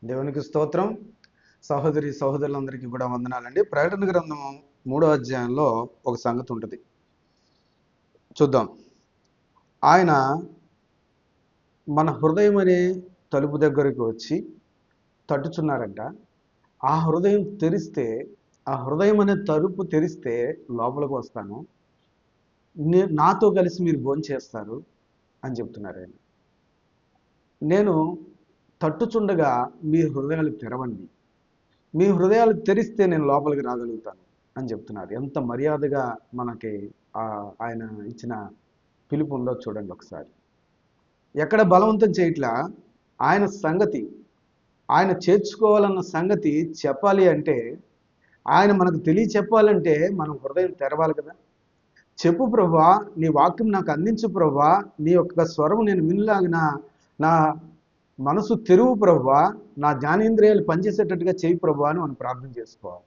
దేవునికి స్తోత్రం. సహోదరి సహోదరులందరికీ కూడా వందనాలండి. ప్రకటన గ్రంథం 3వ అధ్యాయంలో ఒక సంగతి ఉంటుంది, చూద్దాం. ఆయన మన హృదయం అనే తలుపు దగ్గరికి వచ్చి తట్టుచున్నారంట. ఆ హృదయం తెరిస్తే, ఆ హృదయం అనే తలుపు తెరిస్తే లోపలికి వస్తాను, నాతో కలిసి మీరు భోంచేస్తారు అని చెప్తున్నారు ఆయన. నేను తట్టుచుండగా మీ హృదయాలు తెరవండి, మీ హృదయాలు తెరిస్తే నేను లోపలికి రాగలుగుతాను అని చెప్తున్నారు. ఎంత మర్యాదగా మనకి ఆయన ఇచ్చిన పిలుపు ఉందో చూడండి ఒకసారి. ఎక్కడ బలవంతం చేయట్లా, ఆయన సంగతి, ఆయన చేర్చుకోవాలన్న సంగతి చెప్పాలి అంటే, ఆయన మనకు చెప్పాలంటే మనం హృదయం తెరవాలి కదా. చెప్పు ప్రభువా, నీ వాక్యం నాకు అందించు ప్రభువా, నీ యొక్క స్వరం నేను వినలాగిన నా మనసు తెరువు ప్రభువా, నా జ్ఞానేంద్రియాలు పనిచేసేటట్టుగా చేయి ప్రభువా అని మనం ప్రార్థన చేసుకోవాలి.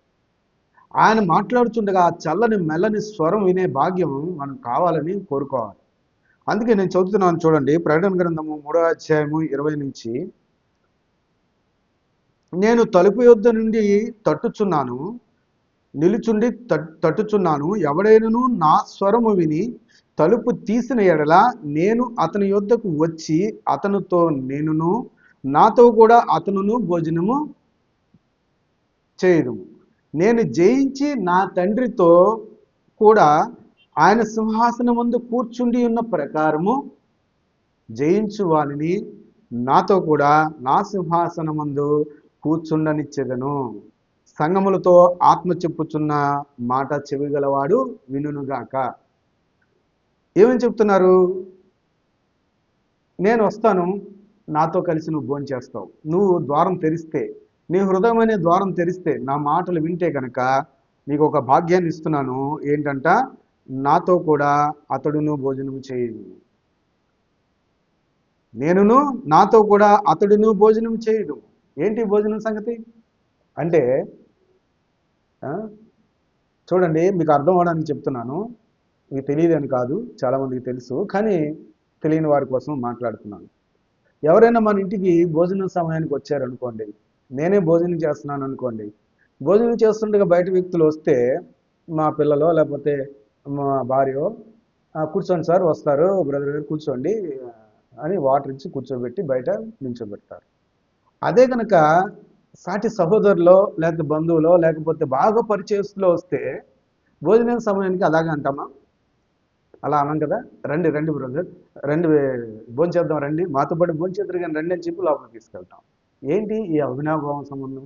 ఆయన మాట్లాడుతుండగా ఆ చల్లని మెల్లని స్వరం వినే భాగ్యం మనం కావాలని కోరుకోవాలి. అందుకే నేను చదువుతున్నాను చూడండి, ప్రకటన గ్రంథము 3వ అధ్యాయము 20 నుంచి. నేను తలుపు యొద్ద నుండి తట్టుచున్నాను, నిలుచుండి తట్టుచున్నాను. ఎవడైనను నా స్వరము విని తలుపు తీసిన ఎడల నేను అతని యొద్దకు వచ్చి అతనితో నేనును, నాతో కూడా అతనును భోజనము చేయుదుము. నేను జయించి నా తండ్రితో కూడా ఆయన సింహాసనం ముందు కూర్చుండి ఉన్న ప్రకారము జయించు వానిని నాతో కూడా నా సింహాసనం ముందు కూర్చుండనిచ్చేదను. సంగములతో ఆత్మ చెప్పుచున్న మాట చెవిగలవాడు వినుగాక. ఏమని చెప్తున్నారు? నేను వస్తాను, నాతో కలిసి నువ్వు భోంచేస్తావు. నువ్వు ద్వారం తెరిస్తే, నీ హృదయం అనే ద్వారం తెరిస్తే, నా మాటలు వింటే కనుక నీకు ఒక భాగ్యాన్ని ఇస్తున్నాను. ఏంటంట? నాతో కూడా అతడును భోజనం చేయదు. నేనును, నాతో కూడా అతడును భోజనం చేయదు. ఏంటి భోజనం సంగతి అంటే? చూడండి, మీకు అర్థం అవడానికి చెప్తున్నాను. మీకు తెలియదని కాదు, చాలామందికి తెలుసు, కానీ తెలియని వారి కోసం మాట్లాడుతున్నాను. ఎవరైనా మన ఇంటికి భోజనం సమయానికి వచ్చారనుకోండి, నేనే భోజనం చేస్తున్నాను అనుకోండి, భోజనం చేస్తుండగా బయట వ్యక్తులు వస్తే, మా పిల్లలో లేకపోతే మా భార్యో, కూర్చోండి సార్ వస్తారు బ్రదర్ గారు కూర్చోండి అని వాటర్ ఇచ్చి కూర్చోబెట్టి బయట నిల్చోబెడతారు. అదే కనుక సాటి సహోదరులో లేకపోతే బంధువులో లేకపోతే బాగా పరిచయస్తులో వస్తే భోజనం సమయానికి అలాగే అంటామా? అలా అనం కదా. రండి రండి బ్రదర్, రండి భోంచేద్దాం, రండి మాతో పాటు భోంచేద్దరు కానీ రండి అని చెప్పి లోపలికి తీసుకెళ్తాం. ఏంటి ఈ అవినాభావం సంబంధం?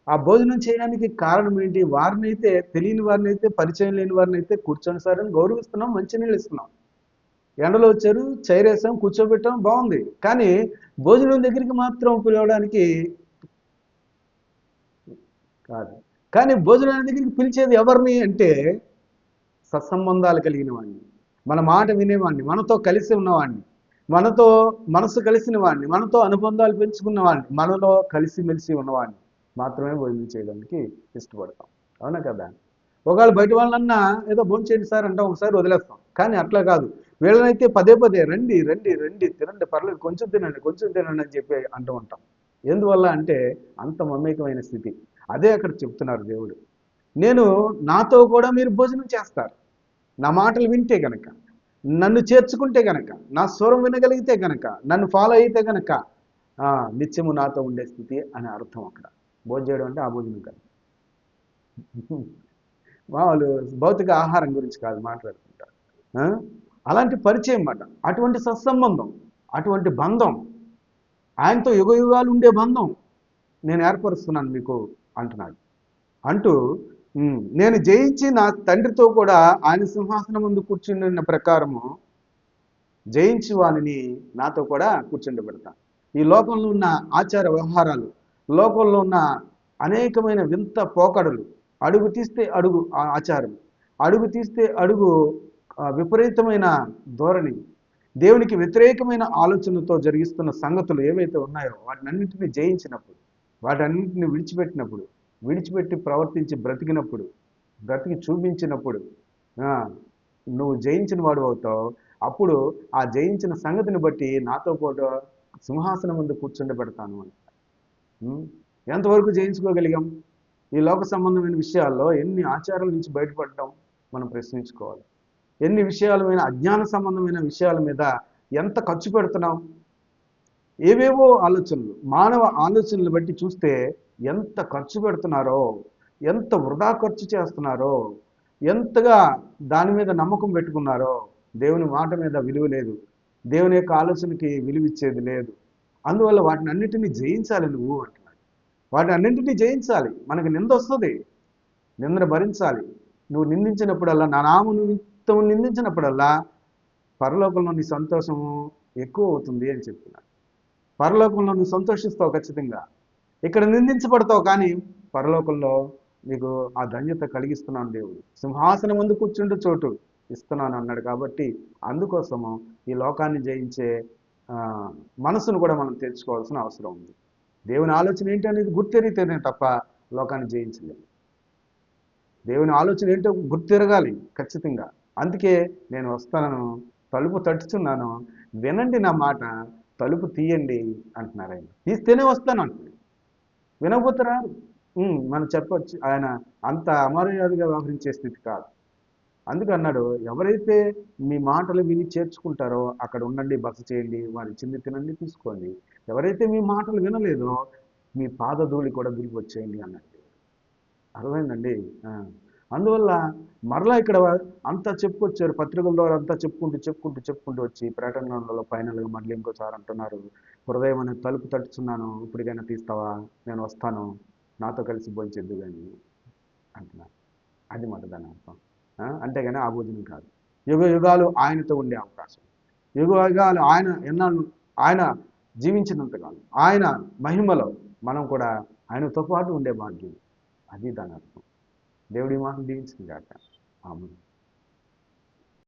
ఆ భోజనం చేయడానికి కారణం ఏంటి? వారినైతే, తెలియని వారిని అయితే, పరిచయం లేని వారిని అయితే కూర్చొని సార్ అని గౌరవిస్తున్నాం, మంచినీళ్ళు ఇస్తున్నాం. ఎండలో వచ్చారు, చైరేసాం, కూర్చోబెట్టాం, బాగుంది. కానీ భోజనం దగ్గరికి మాత్రం పిలవడానికి కాదు. కానీ భోజనం దగ్గరికి పిలిచేది ఎవరిని అంటే, సత్సంబంధాలు కలిగిన వాడిని, మన మాట వినేవాడిని, మనతో కలిసి ఉన్నవాడిని, మనతో మనసు కలిసిన వాడిని, మనతో అనుబంధాలు పెంచుకున్న వాడిని, మనలో కలిసిమెలిసి ఉన్నవాడిని మాత్రమే భోజనం చేయడానికి ఇష్టపడతాం. అవునా కదా? ఒకవేళ బయట వాళ్ళన్నా ఏదో భోజనం చేయండి సార్ అంటాం, ఒకసారి వదిలేస్తాం. కానీ అట్లా కాదు, వీళ్ళనైతే పదే పదే రండి రండి రండి, తినండి, పర్లేదు, కొంచెం తినండి కొంచెం తినండి అని చెప్పి అంటూ ఉంటాం. ఎందువల్ల అంటే అంత మమేకమైన స్థితి. అదే అక్కడ చెప్తున్నారు దేవుడు. నేను, నాతో కూడా మీరు భోజనం చేస్తారు, నా మాటలు వింటే గనక, నన్ను చేర్చుకుంటే గనక, నా స్వరం వినగలిగితే గనక, నన్ను ఫాలో అయితే గనక నిత్యము నాతో ఉండే స్థితి అని అర్థం. అక్కడ భోజనం చేయడం అంటే ఆ భోజనం కాదు, వాళ్ళు భౌతిక ఆహారం గురించి కాదు మాట్లాడుతుంటారు. అలాంటి పరిచయం అన్నమాట, అటువంటి సత్సంబంధం, అటువంటి బంధం, ఆయనతో యుగ యుగాలు ఉండే బంధం నేను ఏర్పరుస్తున్నాను మీకు అంటున్నాడు. అంటూ నేను జయించి నా తండ్రితో కూడా ఆయన సింహాసనం ముందు కూర్చుండిన ప్రకారము జయించి వానిని నాతో కూడా కూర్చుండబెడతాను. ఈ లోకంలో ఉన్న ఆచార వ్యవహారాలు, లోకంలో ఉన్న అనేకమైన వింత పోకడలు, అడుగు తీస్తే అడుగు ఆచారం, అడుగు తీస్తే అడుగు విపరీతమైన ధోరణి, దేవునికి వ్యతిరేకమైన ఆలోచనతో జరిగిస్తున్న సంగతులు ఏవైతే ఉన్నాయో వాటినన్నింటినీ జయించినప్పుడు, వాటన్నింటిని విడిచిపెట్టి ప్రవర్తించి బ్రతికినప్పుడు, బ్రతికి చూపించినప్పుడు నువ్వు జయించిన వాడు అవుతావు. అప్పుడు ఆ జయించిన సంగతిని బట్టి నాతో పాటు సింహాసనం ముందు కూర్చుండబెడతాను అని. ఉం? ఎంతవరకు జయించుకోగలిగాం? ఈ లోక సంబంధమైన విషయాల్లో ఎన్ని ఆచారాల నుంచి బయటపడటం మనం ప్రశ్నించుకోవాలి. ఎన్ని విషయాలమైన అజ్ఞాన సంబంధమైన విషయాల మీద ఎంత ఖర్చు పెడుతున్నాం? ఏవేవో ఆలోచనలు, మానవ ఆలోచనలు బట్టి చూస్తే ఎంత ఖర్చు పెడుతున్నారో, ఎంత వృధా ఖర్చు చేస్తున్నారో, ఎంతగా దాని మీద నమ్మకం పెట్టుకున్నారో. దేవుని మాట మీద విలువ లేదు, దేవుని యొక్క ఆలోచనకి విలువ ఇచ్చేది లేదు. అందువల్ల వాటిని అన్నిటినీ జయించాలి నువ్వు అంటున్నాడు. వాటిని అన్నింటినీ జయించాలి. మనకి నింద వస్తుంది, నిందను భరించాలి. నువ్వు నిందించినప్పుడల్లా, నా నామము నిమిత్తం నిందించినప్పుడల్లా పరలోకంలో నీ సంతోషము ఎక్కువ అవుతుంది అని చెప్తున్నాడు. పరలోకంలో నువ్వు సంతోషిస్తావు ఖచ్చితంగా. ఇక్కడ నిందించబడతావు, కానీ పరలోకంలో నీకు ఆ ధన్యత కలిగిస్తున్నాను దేవుడు. సింహాసనం ముందు కూర్చుంటూ చోటు ఇస్తున్నాను అన్నాడు. కాబట్టి అందుకోసము ఈ లోకాన్ని జయించే మనసును కూడా మనం తెచ్చుకోవాల్సిన అవసరం ఉంది. దేవుని ఆలోచన ఏంటి అనేది గుర్తెరిగితేనే తప్ప లోకాన్ని జయించలేము. దేవుని ఆలోచన ఏంటో గుర్తెరగాలి ఖచ్చితంగా. అందుకే నేను వస్తాను, తలుపు తట్టుచున్నాను, వినండి నా మాట, తలుపు తీయండి అంటున్నారు ఆయన. తీస్తేనే వస్తాను అంటున్నాడు. వినకపోతే రారు. మనం చెప్పొచ్చు, ఆయన అంత అమర్యాదగా వ్యవహరించే స్థితి కాదు. అందుకు అన్నాడు, ఎవరైతే మీ మాటలు విని చేర్చుకుంటారో అక్కడ ఉండండి, బస చేయండి, వారి చింది తినండి, తీసుకోండి. ఎవరైతే మీ మాటలు వినలేదో మీ పాదధూళి కూడా దిగి వచ్చేయండి అన్నాడు. అర్థమైందండి? అందువల్ల మరలా ఇక్కడ అంతా చెప్పుకొచ్చారు, పత్రికల ద్వారా అంతా చెప్పుకుంటూ వచ్చి ప్రకటన గ్రంథంలో ఫైనల్గా మళ్ళీ ఇంకోసారి అంటున్నారు, హృదయం అనే తలుపు తట్టుచున్నాను, ఇప్పటికైనా తీస్తావా, నేను వస్తాను, నాతో కలిసి భోంచెద్దు కానీ అంటున్నారు. అది మాట దాని అర్థం. అంటే కానీ ఆ భోజనం కాదు. యుగ యుగాలు ఆయనతో ఉండే అవకాశం, యుగ యుగాలు ఆయన జీవించినంతకాలం ఆయన మహిమలో మనం కూడా ఆయనతో పాటు ఉండే భాగ్యం. అది దాని అర్థం. దేవుడి మాటలు దీవించింది కాక. ఆమె